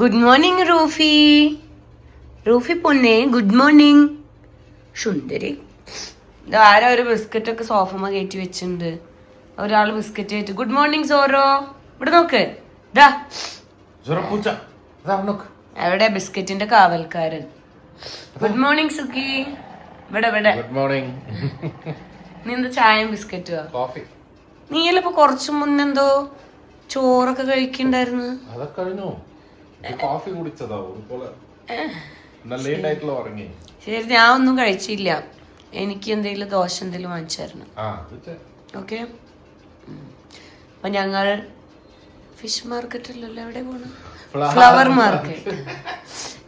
Good morning Rufi. Rufi പൊന്നെ good morning. സുന്ദരി. ആരാ ഒരു ബിസ്ക്കറ്റ് ഒക്കെ സോഫമ്മ കയറ്റി വെച്ചിട്ടുണ്ട്. ഒരാള് ബിസ്ക്കറ്റ് കയറ്റി. ഗുഡ് മോർണിംഗ് സോറോ. ഇവിടെ നോക്ക്. എവിടെ ബിസ്ക്കറ്റിന്റെ കാവൽക്കാരൻ? Good morning Sukhi. ഇവിടെ ഇവിടെ. Good morning. നീ എന്താ ചായയും ബിസ്ക്കറ്റുവാ? നീയല്ല ഇപ്പൊ കുറച്ചു മുന്നെന്തോ ചോറൊക്കെ കഴിക്കണ്ടായിരുന്നു. ശരി, ഞാൻ ഒന്നും കഴിച്ചില്ല. എനിക്ക് എന്തെങ്കിലും ദോശ എന്തെങ്കിലും വാങ്ങിച്ചായിരുന്നു. ഓക്കെ. അപ്പൊ ഞങ്ങൾ ഫിഷ് മാർക്കറ്റിലല്ലോ, എവിടെ പോണു? Flower market.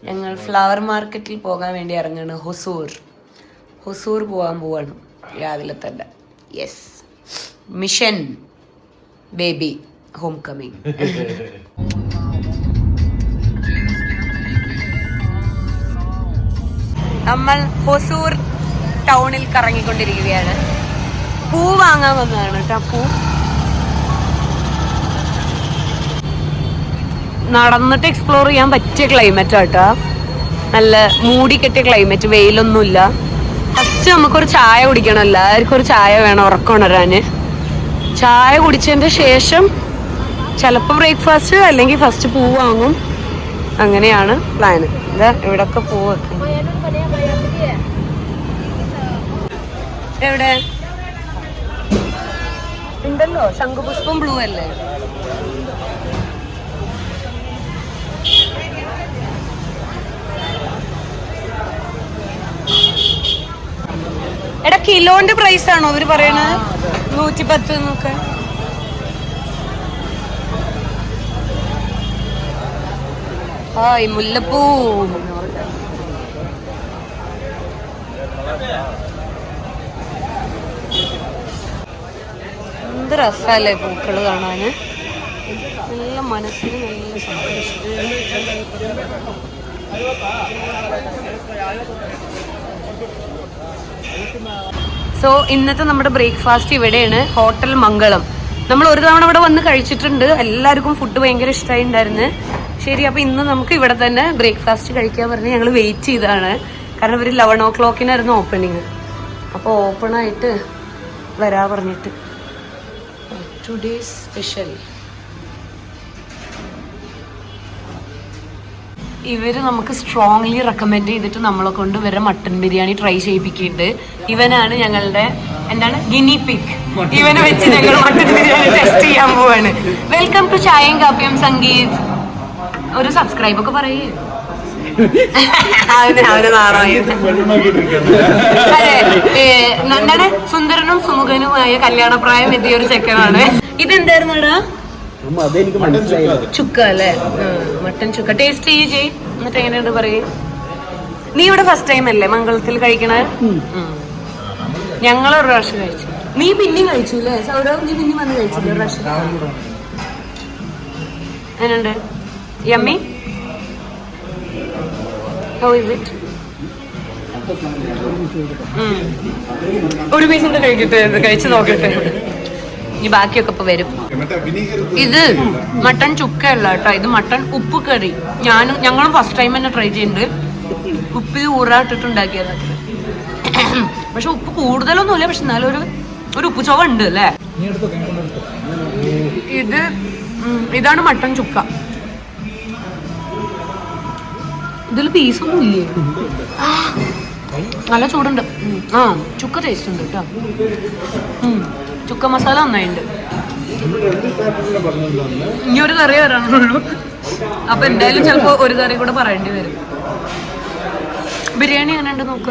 ഞങ്ങൾ ഫ്ലവർ മാർക്കറ്റിൽ പോകാൻ വേണ്ടി ഇറങ്ങാണ്. ഹൊസൂർ പോകാൻ പോവാണ് രാവിലെ തന്നെ. Yes, mission baby home coming. നമ്മൾ ഹൊസൂർ ടൗണിൽ കറങ്ങിക്കൊണ്ടിരിക്കുകയാണ്. പൂ വാങ്ങാൻ വന്നതാണ് കേട്ടോ. പൂ നടന്നിട്ട് എക്സ്പ്ലോർ ചെയ്യാൻ പറ്റിയ ക്ലൈമറ്റ് ആട്ടോ. നല്ല മൂടി കെട്ടിയ ക്ലൈമറ്റ്, വെയിലൊന്നുമില്ല. ഫസ്റ്റ് നമുക്കൊരു ചായ കുടിക്കണം. എല്ലാവർക്കും ഒരു ചായ വേണം ഉറക്കം ഉണരാന്. ചായ കുടിച്ചതിന്റെ ശേഷം ചിലപ്പോൾ ബ്രേക്ക്ഫാസ്റ്റ്, അല്ലെങ്കിൽ ഫസ്റ്റ് പൂ വാങ്ങും. അങ്ങനെയാണ് പ്ലാന്. ഇതാ ഇവിടൊക്കെ പൂ വെക്കും. എവിടെ ഉണ്ടല്ലോ ശംഖുപുഷ്പം ബ്ലൂ അല്ലേ? എടാ, കിലോന്റെ പ്രൈസ് ആണോ അവര് പറയണത്? 110 എന്നൊക്കെ. ഹായ് മുല്ലപ്പൂ. എന്ത് രസല്ലേ പൂക്കള് കാണാന്. നല്ല മനസ്സിന് നല്ല സന്തോഷം. സോ ഇന്നത്തെ നമ്മുടെ ബ്രേക്ക്ഫാസ്റ്റ് ഇവിടെയാണ്, ഹോട്ടൽ മംഗളം. നമ്മൾ ഒരു തവണ ഇവിടെ വന്ന് കഴിച്ചിട്ടുണ്ട്. എല്ലാവർക്കും ഫുഡ് ഭയങ്കര ഇഷ്ടമായിട്ടുണ്ടായിരുന്നു. ശരി, അപ്പൊ ഇന്ന് നമുക്ക് ഇവിടെ തന്നെ ബ്രേക്ക്ഫാസ്റ്റ് കഴിക്കാൻ പറഞ്ഞ് ഞങ്ങൾ വെയിറ്റ് ചെയ്താണ്. കാരണം ഇവർ 11 o'clock ഓപ്പണിങ്. അപ്പോൾ ഓപ്പണായിട്ട് വരാ പറഞ്ഞിട്ട്. Today's special. ഇവര് നമുക്ക് സ്ട്രോങ്ലി റെക്കമെൻഡ് ചെയ്തിട്ട് നമ്മളെ കൊണ്ട് ഇവരെ മട്ടൻ ബിരിയാണി ട്രൈ ചെയ്യിപ്പിക്കുന്നുണ്ട്. ഇവനാണ് ഞങ്ങളുടെ എന്താണ് ഗിനി പിഗ്. ഇവനെ വെച്ച് ഞങ്ങൾ മട്ടൻ ബിരിയാണി ടെസ്റ്റ് ചെയ്യാൻ പോവാണ്. വെൽക്കം ടു ചായയും കാപ്പിയും സംഗീത്. ഒരു സബ്സ്ക്രൈബ് ഒക്കെ പറയേ. അവന് നാറായി. അതെ, എന്താണ് സുന്ദരനും സുമുഖനുമായ കല്യാണപ്രായം എത്തിയ ഒരു ചെക്കനാണ്. ഇതെന്തായിരുന്നടാ? ചുക്ക അല്ലേ? മട്ടൻ ചുക്ക. ടേസ്റ്റ് ചെയ്യേ. എന്നിട്ട് എങ്ങനെയുണ്ട് പറയും. നീ ഇവിടെ ഫസ്റ്റ് ടൈം അല്ലേ മംഗളത്തിൽ കഴിക്കണേ? ഞങ്ങളൊരു പ്രാവശ്യം കഴിച്ചു. നീ പിന്നെയും കഴിച്ചു അല്ലേ സൗരവ്? നീ പിന്നെയും വന്ന് കഴിച്ചില്ലേ ഒരു പ്രാവശ്യം? എങ്ങനെയുണ്ട്? യമ്മി? How is it? ഒരു പീസ് കൂടെ കഴിക്കട്ടെ, കഴിച്ചു നോക്കട്ടെ. ഇനി ബാക്കിയൊക്കെ ഇപ്പൊ വരും. ഇത് മട്ടൺ ചുക്കയല്ല കേട്ടോ, ഇത് മട്ടൺ ഉപ്പ് കറി. ഞങ്ങളും ഫസ്റ്റ് ടൈം തന്നെ ട്രൈ ചെയ്യുന്നുണ്ട്. ഉപ്പിൽ ഊറാട്ടിട്ടുണ്ടാക്കിയത്. പക്ഷെ ഉപ്പ് കൂടുതലൊന്നുമില്ല, പക്ഷെ എന്നാലും ഒരു ഉപ്പ് ചുവ ഉണ്ട് അല്ലേ? ഇതാണ് മട്ടൺ ചുക്ക. ഇതിൽ പീസൊന്നും ഇല്ലേ? നല്ല ചൂടുണ്ട്. ചുക്ക ടേസ്റ്റ് ഉണ്ട് കേട്ടോ. ചുക്ക മസാല നന്നായിട്ടുണ്ട്. ഇനി ഒരു കറി വരാനുള്ളൂ. അപ്പൊ എന്തായാലും ചിലപ്പോ ഒരു കറി കൂടെ പറയേണ്ടി വരും. ബിരിയാണി എങ്ങനെ ഉണ്ട് നോക്കൂ.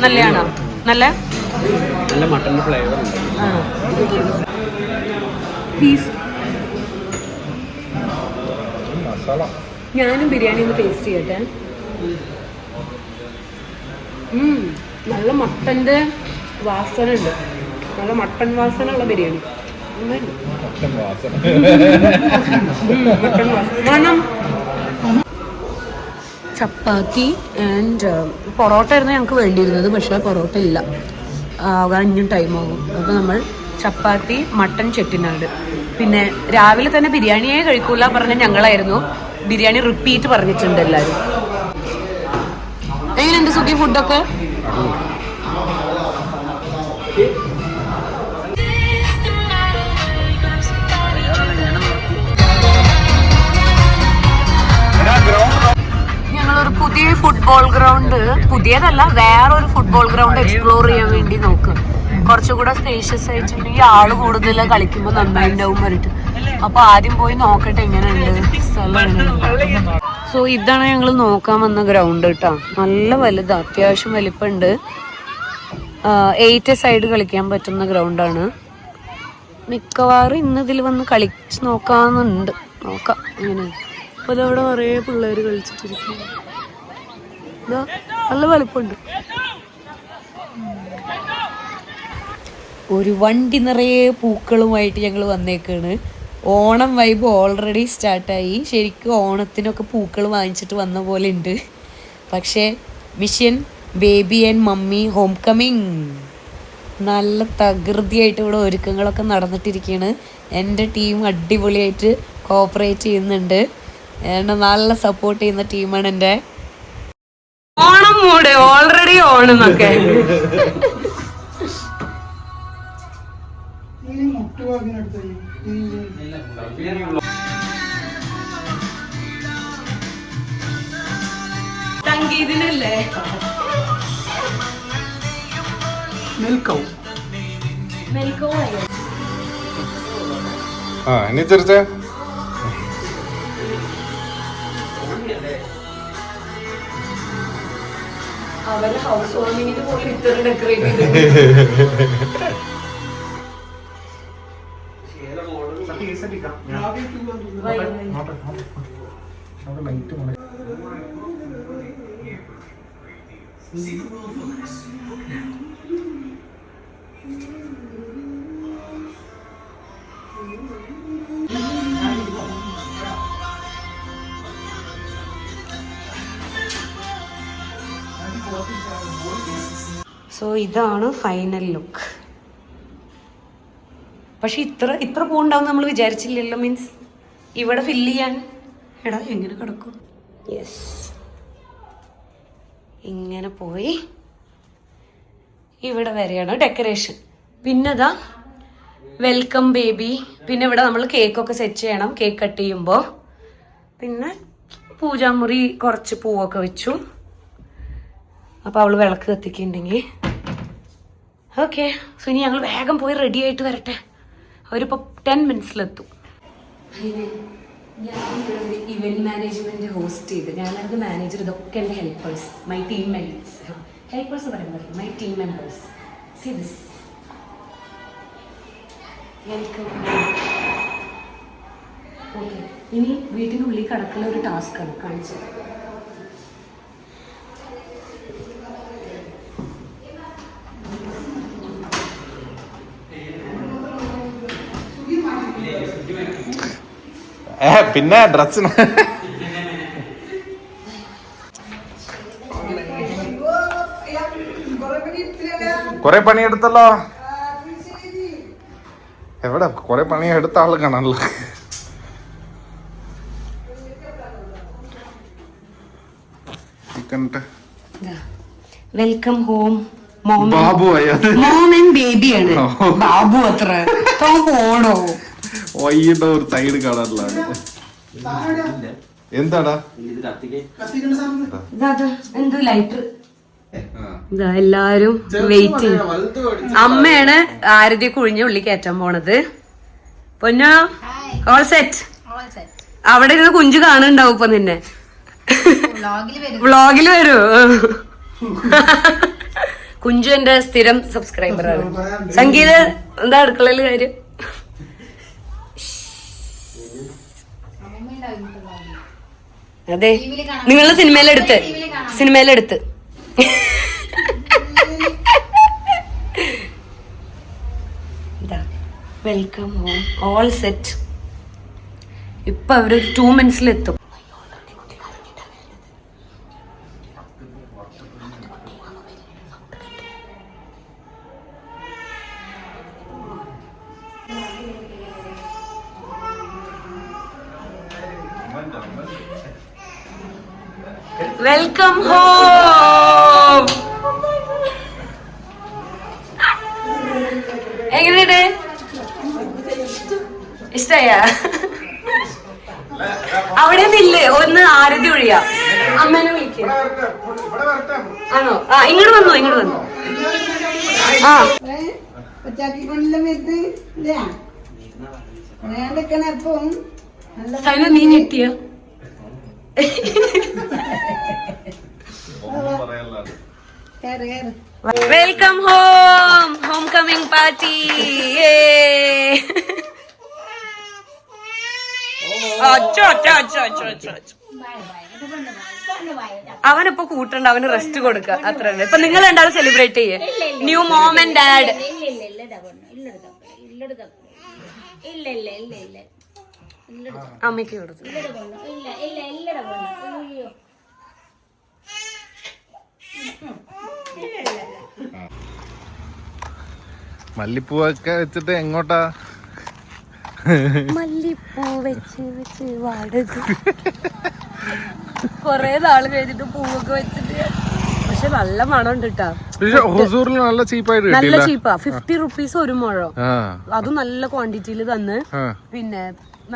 നല്ലയാണോ? നല്ല മട്ടൺ ഫ്ലേവർ പീസ്. ഞാനും ബിരിയാണി ഒന്ന് ടേസ്റ്റ് ചെയ്യട്ടെ. നല്ല മട്ടന്റെ വാസന ഉണ്ട്. നല്ല മട്ടൻ വാസന ഉള്ള ബിരിയാണി. ചപ്പാത്തി ആൻഡ് പൊറോട്ട ആയിരുന്നു ഞങ്ങൾക്ക് വേണ്ടിയിരുന്നത്. പക്ഷേ പൊറോട്ട ഇല്ല, ആകാൻ ഇനിയും ടൈം ആകും. അപ്പോൾ നമ്മൾ ചപ്പാത്തി, മട്ടൻ ചെട്ടിനാട്. പിന്നെ രാവിലെ തന്നെ ബിരിയാണിയെ കഴിക്കൂല പറഞ്ഞ ഞങ്ങളായിരുന്നു. ബിരിയാണി റിപ്പീറ്റ് പറഞ്ഞിട്ടുണ്ട് എല്ലാവരും. എങ്ങനെയുണ്ട് സുഖി ഫുഡൊക്കെ? ഞങ്ങളൊരു പുതിയ ഫുട്ബോൾ ഗ്രൗണ്ട്, പുതിയതല്ല വേറൊരു ഫുട്ബോൾ ഗ്രൗണ്ട് എക്സ്പ്ലോർ ചെയ്യാൻ വേണ്ടി നോക്കും. കുറച്ചുകൂടെ സ്പേഷ്യസ് ആയിട്ടുണ്ടെങ്കിൽ ആള് കൂടുതൽ കളിക്കുമ്പോൾ നന്നായിട്ടുണ്ടാവും പറഞ്ഞിട്ട്. അപ്പൊ ആദ്യം പോയി നോക്കട്ടെ എങ്ങനെയുണ്ട് സ്ഥലം. സോ ഇതാണ് ഞങ്ങൾ നോക്കാൻ വന്ന ഗ്രൗണ്ട് കേട്ടോ. നല്ല വലുത്, അത്യാവശ്യം വലിപ്പമുണ്ട്. 8 സൈഡ് കളിക്കാൻ പറ്റുന്ന ഗ്രൗണ്ടാണ്. മിക്കവാറും ഇന്ന് ഇതിൽ വന്ന് കളിച്ച് നോക്കാന്നുണ്ട്. നോക്കാം എങ്ങനെ. അപ്പൊ ഇതവിടെ നിറയെ പിള്ളേര് കളിച്ചിട്ടിരിക്കുന്നു. ഇതാ നല്ല വലിപ്പമുണ്ട്. ഒരു വണ്ടി നിറയെ പൂക്കളുമായിട്ട് ഞങ്ങൾ വന്നേക്കാണ്. ഓണം വൈബ് ഓൾറെഡി സ്റ്റാർട്ടായി. ശരിക്കും ഓണത്തിനൊക്കെ പൂക്കൾ വാങ്ങിച്ചിട്ട് വന്ന പോലെ ഉണ്ട്. പക്ഷേ mission baby and mummy home coming നല്ല തകൃതിയായിട്ട് ഇവിടെ ഒരുക്കങ്ങളൊക്കെ നടന്നിട്ടിരിക്കുകയാണ്. എൻ്റെ ടീം അടിപൊളിയായിട്ട് കോപ്പറേറ്റ് ചെയ്യുന്നുണ്ട്. എന്നെ നല്ല സപ്പോർട്ട് ചെയ്യുന്ന ടീമാണ് എൻ്റെ. ഓണം മൂട് ഓൾറെഡി ഓണെന്നൊക്കെ. സംഗീതനല്ലേ ഇനി തീർച്ചയാ അവര് ഹൗസ് വാമിങ്ങിന് പോലും ഇത്ര ഡെക്കറേറ്റ് ചെയ്ത്. സോ ഇതാണ് ഫൈനൽ ലുക്ക്. പക്ഷെ ഇത്ര പൂണ്ടാവും നമ്മൾ വിചാരിച്ചില്ലല്ലോ. മീൻസ് ഇവിടെ ഫില്ല് ചെയ്യാൻ. എടാ എങ്ങനെ കിടക്കും? യെസ്, ഇങ്ങനെ പോയി ഇവിടെ വരെയാണ് ഡെക്കറേഷൻ. പിന്നെതാ വെൽക്കം ബേബി. പിന്നെ ഇവിടെ നമ്മൾ കേക്കൊക്കെ സെറ്റ് ചെയ്യണം കേക്ക് കട്ട് ചെയ്യുമ്പോൾ. പിന്നെ പൂജാമുറി കുറച്ച് പൂവൊക്കെ വെച്ചു. അപ്പോൾ അവൾ വിളക്ക് കത്തിക്കുന്നുണ്ടെങ്കിൽ ഓക്കെ. സോ ഇനി ഞങ്ങൾ വേഗം പോയി റെഡി ആയിട്ട് വരട്ടെ. അവരിപ്പോൾ 10 മിനിറ്റ്സിലെത്തും. ഞാൻ ഇവന്റ് മാനേജ്മെന്റ് ഹോസ്റ്റ് ചെയ്ത് ഞാനത് മാനേജർ. ഇതൊക്കെ എൻ്റെ helpers, my team members. Helpers പറയുമ്പോൾ my team members. See this. Welcome. Okay, ഇനി വീട്ടിനുള്ളിൽ കടക്കുന്ന ഒരു ടാസ്ക്കാണ് കാണിച്ചത്. പിന്നെ ഡ്രസ്സിന് കൊറേ പണിയെടുത്തല്ലോ. എവിടെ കൊറേ പണിയെടുത്ത ആള് കാണാനല്ലോ. Welcome home. Babu mom and ബേബിയാണ്. ബാബു അത്ര പോണോ? വൈകിട്ട് ഒരു സൈഡ് കാണാറില്ല. എന്താടാ എന്തോ ലൈറ്റർ. എല്ലാരും വെയിറ്റിംഗ്. അമ്മയാണ് ആരതി കുഴിഞ്ഞ ഉള്ളി കയറ്റാൻ പോണത്. പൊന്നോ ഓൾ സെറ്റ്. അവിടെ ഇരുന്ന് കുഞ്ചു കാണുന്നുണ്ടാവും ഇപ്പൊ നിന്നെ. വ്ളോഗിൽ വരൂ. കുഞ്ചു എന്റെ സ്ഥിരം സബ്സ്ക്രൈബറാണ്. സംഗീത എന്താ അടുക്കളയില് കാര്യം? അതെ, നിങ്ങള് സിനിമയിലെടുത്ത് വെൽക്കം ഹോം ഓൾ സെറ്റ്. ഇപ്പൊ അവര് 2 മിനിറ്റ്സിലെത്തും. Welcome home. എങ്ങനെയുണ്ട്? ഇഷ്ടായ? അവിടെ നില്ലേ ഒന്ന് ആരതി ഒഴിയാ. അമ്മേനെ വിളിക്കുക. ആണോ? ആ ഇങ്ങോട്ട് വന്നോ, ഇങ്ങോട്ട് വന്നോ. ആ നീ ഞെട്ടിയ welcome home. Home coming party. അവനിപ്പോ കൂട്ടണ്ട, അവന് റെസ്റ്റ് കൊടുക്ക, അത്ര തന്നെ. ഇപ്പൊ നിങ്ങൾ രണ്ടാളും സെലിബ്രേറ്റ് ചെയ്യേ. New mom and dad. അമ്മയ്ക്ക് കൊടുത്തു. മല്ലിപ്പൂവൊക്കെ വെച്ചിട്ട് എങ്ങോട്ടാ? മല്ലിപ്പൂ വെച്ച് വെച്ച് വാടക. കൊറേ നാള് കഴിഞ്ഞിട്ട് പൂവൊക്കെ വെച്ചിട്ട്. പക്ഷെ നല്ല മണം ഉണ്ട് കേട്ടാ. നല്ല ചീപ്പായിട്ട് നല്ല ചീപ്പാ. 50 റുപ്പീസ് ഒരു മുഴം. അതും നല്ല ക്വാണ്ടിറ്റിയിൽ തന്ന്. പിന്നെ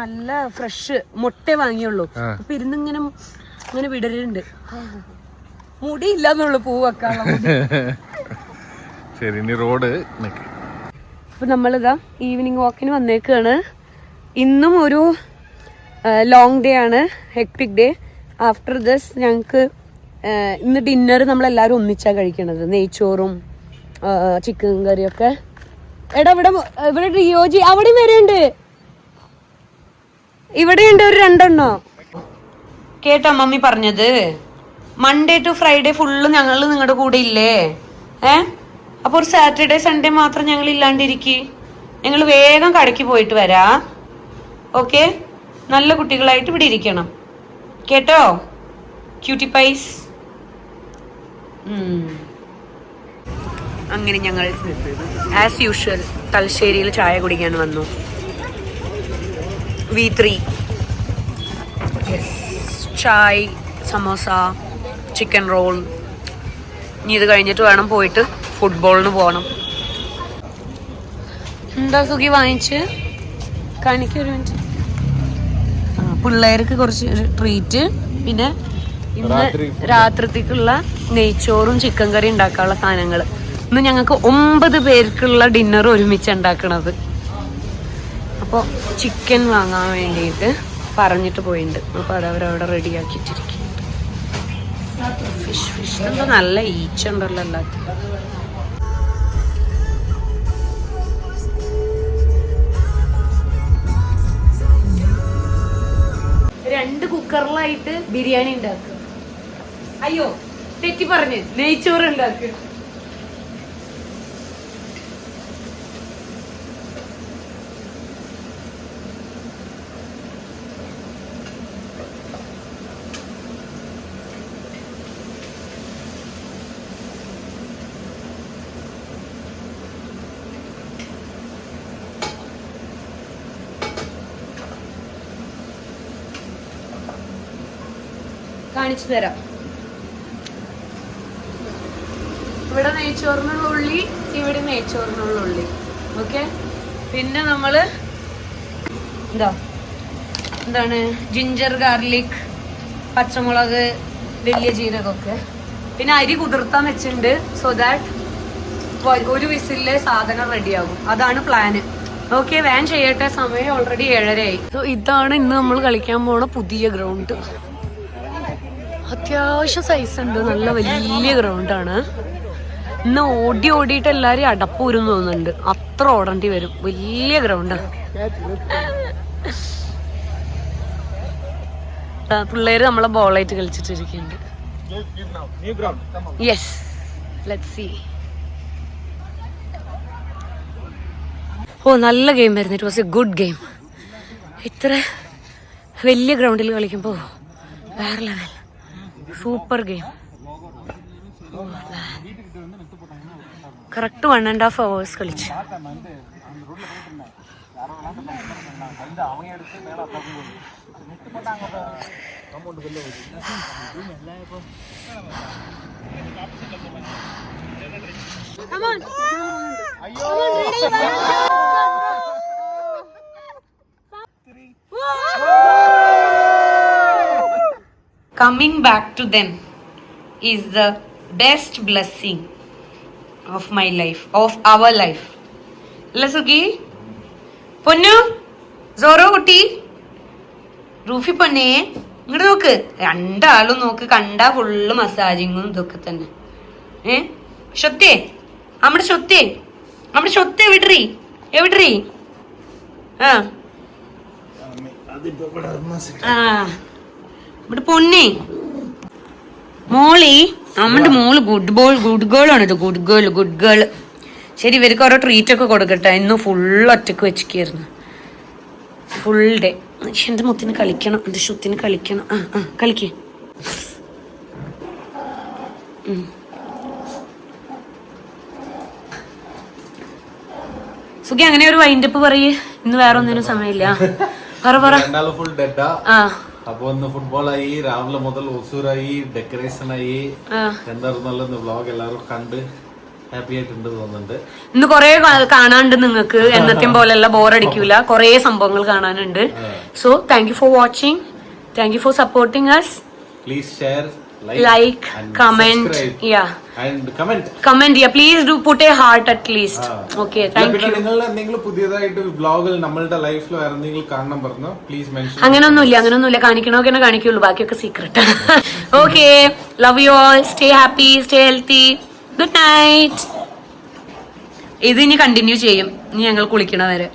നല്ല ഫ്രഷ് മുട്ട വാങ്ങിയുള്ളൂ. അപ്പൊ ഇരുന്നിങ്ങനെ ഇങ്ങനെ വിടരുന്നുണ്ട്. മുടിയില്ലെന്നുള്ളു പൂ വെക്കാനുള്ള. ശരി, ഇനി റോഡ്. അപ്പൊ നമ്മളിതാ ഈവനിങ് വാക്കിന് വന്നേക്കാണ്. ഇന്നും ഒരു ലോങ് ഡേ ആണ്, ഹെക്ടിക് ഡേ. ആഫ്റ്റർ ദിസ് ഞങ്ങക്ക് ഇന്ന് ഡിന്നർ നമ്മളെല്ലാരും ഒന്നിച്ചാ കഴിക്കണത്. നെയ്ച്ചോറും ചിക്കൻ കറിയൊക്കെ. എടാ ഇവിടെ റിയോജി അവിടെ വരെയുണ്ട്. ഇവിടെയുണ്ട് ഒരു 2 എണ്ണം. കേട്ടോ മമ്മി പറഞ്ഞത്? മൺഡേ ടു ഫ്രൈഡേ ഫുള്ള് ഞങ്ങൾ നിങ്ങളുടെ കൂടെ ഇല്ലേ? അപ്പൊ ഒരു സാറ്റർഡേ സൺഡേ മാത്രം ഞങ്ങൾ ഇല്ലാണ്ടിരിക്കി. ഞങ്ങൾ വേഗം കടയ്ക്ക് പോയിട്ട് വരാ. ഓക്കെ? നല്ല കുട്ടികളായിട്ട് ഇവിടെ ഇരിക്കണം കേട്ടോ, ക്യൂട്ടി പൈസ്. അങ്ങനെ ഞങ്ങൾ ആസ് യൂഷ്വൽ തലശ്ശേരിയിൽ ചായ കുടിക്കാൻ വന്നു. V3 Chai, samosa, chicken roll. ഇനി ഇത് കഴിഞ്ഞിട്ട് വേണം പോയിട്ട് ഫുട്ബോളിന് പോകണം. എന്താ സുഖി വാങ്ങിച്ച് കാണിക്കൊരു മിനിറ്റ്. പിള്ളേർക്ക് കുറച്ച് ട്രീറ്റ്. പിന്നെ ഇന്ന് രാത്രിക്കുള്ള നെയ്ച്ചോറും ചിക്കൻ കറി ഉണ്ടാക്കാനുള്ള സാധനങ്ങൾ. ഇന്ന് ഞങ്ങൾക്ക് 9 പേർക്കുള്ള ഡിന്നർ ഒരുമിച്ച് ഉണ്ടാക്കണത്. അപ്പോൾ ചിക്കൻ വാങ്ങാൻ വേണ്ടിയിട്ട് പറഞ്ഞിട്ട് പോയിട്ടുണ്ട്. അപ്പോൾ അതവരവിടെ റെഡിയാക്കിയിട്ടിരിക്കും. ഫിഷ് എന്താ നല്ല ഈച്ച ഉണ്ടല്ലോ എല്ലാത്തിനും. രണ്ട് കുക്കറിലായിട്ട് ബിരിയാണി ഉണ്ടാക്കുക. അയ്യോ തെറ്റി പറഞ്ഞ്, നെയ്ച്ചോറ് ഉണ്ടാക്കുക. കാണിച്ചു തരാം. ഇവിടെ നെയ്ച്ചോറിനുള്ള ഉള്ളി, ഇവിടെ നെയ്ച്ചോറിനുള്ള ഉള്ളി. ഓക്കെ? പിന്നെ നമ്മള് എന്താണ് ജിഞ്ചർ ഗാർലിക്, പച്ചമുളക്, വലിയ ജീരകമൊക്കെ. പിന്നെ അരി കുതിർത്താൻ വെച്ചിട്ടുണ്ട്. സോ ദാറ്റ് ഒരു വിസിലിലെ സാധനം റെഡിയാകും. അതാണ് പ്ലാന്. ഓക്കെ, വാൻ ചെയ്യട്ടെ. സമയം ഓൾറെഡി 7:30 ആയി. സോ ഇതാണ് ഇന്ന് നമ്മൾ കളിക്കാൻ പോണ പുതിയ ഗ്രൗണ്ട്. അത്യാവശ്യം സൈസ് ഉണ്ട്, നല്ല വലിയ ഗ്രൗണ്ടാണ്. ഇന്ന് ഓടിയിട്ട് എല്ലാരും അടപ്പൂരും തോന്നുന്നുണ്ട്. അത്ര ഓടേണ്ടി വരും, വലിയ ഗ്രൗണ്ടാണ്. പിള്ളേര് നമ്മളെ ബോളായിട്ട് കളിച്ചിട്ടിരിക്കുന്നുണ്ട്. Yes, let's see. ഓ നല്ല ഗെയിം ആയിരുന്നു. It was a good game. ഇത്ര വലിയ ഗ്രൗണ്ടിൽ കളിക്കുമ്പോൾ വേറെ level. Super game. Correct 1.5 hours കളിച്ചു. Come on. Coming back to them is the best blessing of my life, of our life. അല്ല സുഖി പൊന്നു സോറോ കുട്ടി റൂഫി പൊന്നേ ഇങ്ങോട്ട് നോക്ക്, രണ്ടാളും നോക്ക്, കണ്ടാ ഫുള്ള് മസാജിങ്ങും ഇതൊക്കെ തന്നെ. ഷൊത്തേ നമ്മുടെ ഷൊത്തേ എവിടറി ആ ഇവിടെ പൊന്നേ മോളി നമ്മുടെ മോള് ഗുഡ് ഗേൾ ആണ് ഇത്, ഗുഡ് ഗേൾ. ശരി, ഇവർക്ക് ഓരോ ട്രീറ്റ് ഒക്കെ കൊടുക്കട്ടെ. ഇന്ന് ഫുൾ ഒറ്റക്ക് വെച്ചിരിക്കുന്നു, ഫുൾ ഡേ. എന്റെ മുത്തിന് കളിക്കണം, എന്റെ ഷുത്തിന് കളിക്കണം. കളിക്കേ. സുഖി അങ്ങനെ ഒരു വൈൻഡപ്പ് പറയേ, ഇന്ന് വേറെ ഒന്നിനും സമയമില്ല. പറ. അപ്പൊ ഒന്ന് ഫുട്ബോളായി, രാവിലെ മുതൽ ഒസൂറായി, ഡെക്കറേഷൻ ആയി, എന്തായിരുന്നല്ലോ വ്ലോഗ് എല്ലാവരും കണ്ട് ഹാപ്പി ആയിട്ടുണ്ട് തോന്നുന്നുണ്ട്. ഇന്ന് കൊറേ കാണാനുണ്ട് നിങ്ങൾക്ക്, എന്നത്തെയും പോലെയല്ല ബോറടിക്കൂല, കൊറേ സംഭവങ്ങൾ കാണാനുണ്ട്. So thank you for watching, thank you for supporting us. Please share, like, comment, comment, please do put a heart at least. Okay, thank you. നിങ്ങൾ എന്തെങ്കിലും പുതിയതായിട്ട് വ്ലോഗിൽ നമ്മളുടെ ലൈഫിൽ എന്തെങ്കിലും കാണണം പറഞ്ഞോ പ്ലീസ് മെൻഷൻ. അങ്ങനൊന്നുമില്ല, കാണിക്കണോക്കെ കാണിക്കുള്ളൂ, ബാക്കിയൊക്കെ secret. Okay, love you all, stay happy, stay healthy, good night. ഇത് ഇനി കണ്ടിന്യൂ ചെയ്യും, ഇനി ഞങ്ങൾ കുളിക്കണ വരെ.